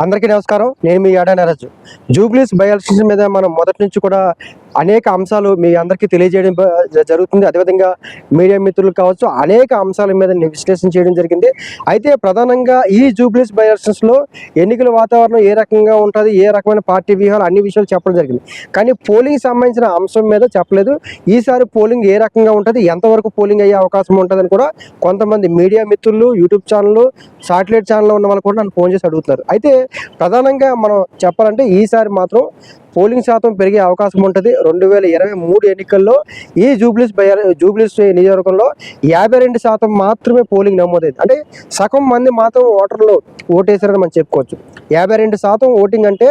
అందరికీ నమస్కారం. నేను మీ యాడా నరజు. జూబ్లీస్ బై ఎలక్షన్ మీద మనం మొదటి నుంచి కూడా అనేక అంశాలు మీ అందరికీ తెలియజేయడం జరుగుతుంది. అదేవిధంగా మీడియా మిత్రులు కావచ్చు, అనేక అంశాల మీద నేను విశ్లేషణ చేయడం జరిగింది. అయితే ప్రధానంగా ఈ జూబ్లీస్ బై ఎలక్షన్స్లో ఎన్నికల వాతావరణం ఏ రకంగా ఉంటుంది, ఏ రకమైన పార్టీ వ్యూహాలు, అన్ని విషయాలు చెప్పడం జరిగింది. కానీ పోలింగ్ సంబంధించిన అంశం మీద చెప్పలేదు. ఈసారి పోలింగ్ ఏ రకంగా ఉంటుంది, ఎంతవరకు పోలింగ్ అయ్యే అవకాశం ఉంటుందని కూడా కొంతమంది మీడియా మిత్రులు, యూట్యూబ్ ఛానళ్ళు, సాటిలైట్ ఛానల్లో ఉన్న వాళ్ళు కూడా నన్ను ఫోన్ చేసి అడుగుతున్నారు. అయితే ప్రధానంగా మనం చెప్పాలంటే ఈసారి మాత్రం పోలింగ్ శాతం పెరిగే అవకాశం ఉంటుంది. 2023 ఎన్నికల్లో ఈ జూబ్లీస్ నియోజకవర్గంలో 52% మాత్రమే పోలింగ్ నమోదైంది. అంటే సగం మంది మాత్రం ఓటర్లు ఓటేశారని మనం చెప్పుకోవచ్చు. 52% ఓటింగ్ అంటే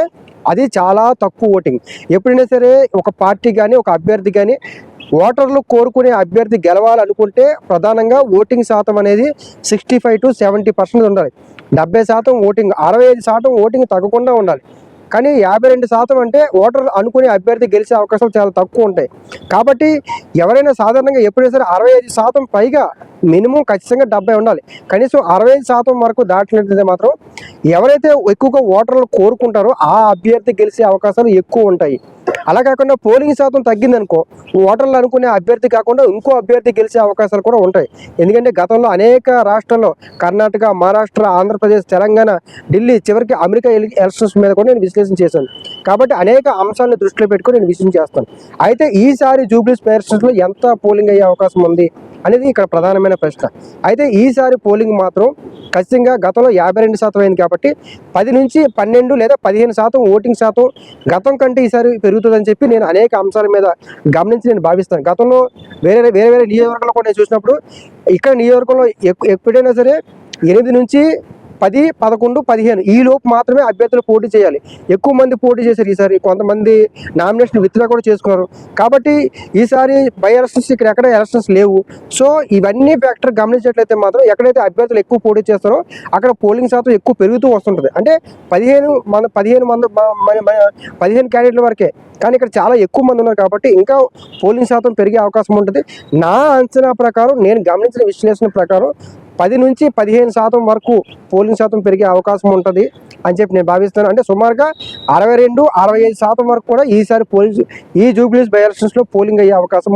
అది చాలా తక్కువ ఓటింగ్. ఎప్పుడైనా సరే ఒక పార్టీ కానీ, ఒక అభ్యర్థి కానీ ఓటర్లు కోరుకునే అభ్యర్థి గెలవాలనుకుంటే ప్రధానంగా ఓటింగ్ శాతం అనేది 65 to 70% ఉండాలి. 70% ఓటింగ్, 65% ఓటింగ్ తగ్గకుండా ఉండాలి. కానీ 52% అంటే ఓటర్ అనుకునే అభ్యర్థి గెలిచే అవకాశాలు చాలా తక్కువ ఉంటాయి. కాబట్టి ఎవరైనా సాధారణంగా ఎప్పుడైనా సరే 65% పైగా మినిమం ఖచ్చితంగా 70 ఉండాలి. కనీసం 65% వరకు దాటినట్లయితే మాత్రం ఎవరైతే ఎక్కువగా ఓటర్లు కోరుకుంటారో ఆ అభ్యర్థి గెలిచే అవకాశాలు ఎక్కువ ఉంటాయి. అలా కాకుండా పోలింగ్ శాతం తగ్గిందనుకో, ఓటర్లు అనుకునే అభ్యర్థి కాకుండా ఇంకో అభ్యర్థి గెలిచే అవకాశాలు కూడా ఉంటాయి. ఎందుకంటే గతంలో అనేక రాష్ట్రాల్లో కర్ణాటక, మహారాష్ట్ర, ఆంధ్రప్రదేశ్, తెలంగాణ, ఢిల్లీ, చివరికి అమెరికా ఎలక్షన్స్ మీద కూడా నేను విశ్లేషణ చేశాను. కాబట్టి అనేక అంశాలను దృష్టిలో పెట్టుకొని నేను విశ్లేషణ చేస్తాను. అయితే ఈసారి జూబ్లీస్ ఎలక్షన్స్లో ఎంత పోలింగ్ అయ్యే అవకాశం ఉంది అనేది ఇక్కడ ప్రధానమైన ప్రశ్న. అయితే ఈసారి పోలింగ్ మాత్రం ఖచ్చితంగా గతంలో 52% అయింది కాబట్టి 10 నుంచి 12 లేదా 15% ఓటింగ్ శాతం గతం కంటే ఈసారి పెరుగుతుందని చెప్పి నేను అనేక అంశాల మీద గమనించి నేను భావిస్తాను. గతంలో వేరే నియోజకవర్గాల్లో కూడా నేను చూసినప్పుడు ఇక్కడ నియోజకవర్గంలో ఎప్పుడైనా సరే 8 నుంచి 10, 11, 15 ఈ లోపు మాత్రమే అభ్యర్థులు పోటీ చేయాలి. ఎక్కువ మంది పోటీ చేశారు ఈసారి. కొంతమంది నామినేషన్ విత్డ్రా కూడా చేసుకున్నారు. కాబట్టి ఈసారి బై ఎలక్షన్స్ ఇక్కడ ఎక్కడ ఎలక్షన్స్ లేవు. సో ఇవన్నీ ఫ్యాక్టర్ గమనించినట్లయితే మాత్రం ఎక్కడైతే అభ్యర్థులు ఎక్కువ పోటీ చేస్తారో అక్కడ పోలింగ్ శాతం ఎక్కువ పెరుగుతూ వస్తుంటుంది. అంటే 15 క్యాండిడేట్ల వరకే, కానీ ఇక్కడ చాలా ఎక్కువ మంది ఉన్నారు కాబట్టి ఇంకా పోలింగ్ శాతం పెరిగే అవకాశం ఉంటుంది. నా అంచనా ప్రకారం, నేను గమనించిన విశ్లేషణ ప్రకారం 10 నుంచి 15% వరకు పోలింగ్ శాతం పెరిగే అవకాశం ఉంటుంది అని చెప్పి నేను భావిస్తాను. అంటే సుమారుగా 62-65% వరకు కూడా ఈసారి ఈ జూబ్లీస్ బై ఎలక్షన్స్లో పోలింగ్ అయ్యే అవకాశం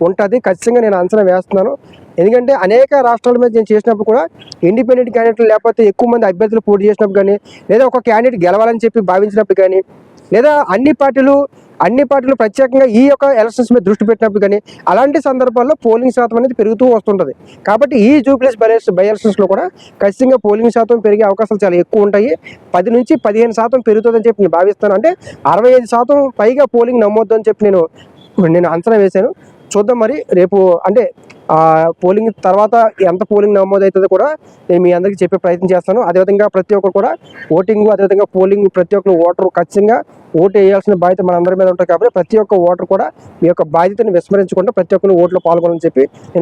ఉంటుంది. ఖచ్చితంగా నేను అంచనా వేస్తున్నాను. ఎందుకంటే అనేక రాష్ట్రాల మీద నేను చేసినప్పుడు కూడా ఇండిపెండెంట్ క్యాండిడేట్లు లేకపోతే ఎక్కువ మంది అభ్యర్థులు పోటీ చేసినప్పుడు కానీ, లేదా ఒక క్యాండిడేట్ గెలవాలని చెప్పి భావించినప్పుడు కానీ, లేదా అన్ని పార్టీలు ప్రత్యేకంగా ఈ యొక్క ఎలక్షన్స్ మీద దృష్టి పెట్టినప్పుడు కానీ అలాంటి సందర్భాల్లో పోలింగ్ శాతం అనేది పెరుగుతూ వస్తుంటుంది. కాబట్టి ఈ జూబ్లీస్ బై ఎలక్షన్స్లో కూడా ఖచ్చితంగా పోలింగ్ శాతం పెరిగే అవకాశాలు చాలా ఎక్కువ ఉంటాయి. 10 నుంచి 15% పెరుగుతుందని చెప్పి నేను భావిస్తాను. అంటే 65% పైగా పోలింగ్ నమోద్దని చెప్పి నేను అంచనా వేశాను. చూద్దాం మరి రేపు అంటే పోలింగ్ తర్వాత ఎంత పోలింగ్ నమోదవుతుందో కూడా నేను మీ అందరికీ చెప్పే ప్రయత్నం చేస్తాను. అదేవిధంగా ప్రతి ఒక్కరు కూడా ఓటింగ్, అదేవిధంగా పోలింగ్, ప్రతి ఒక్కరు ఓటరు ఖచ్చితంగా ఓటు వేయాల్సిన బాధ్యత మన అందరి మీద ఉంటుంది. కాబట్టి ప్రతి ఒక్క ఓటర్ కూడా మీ యొక్క బాధ్యతను విస్మరించకుండా ప్రతి ఒక్కరు ఓట్లో పాల్గొనాలని చెప్పి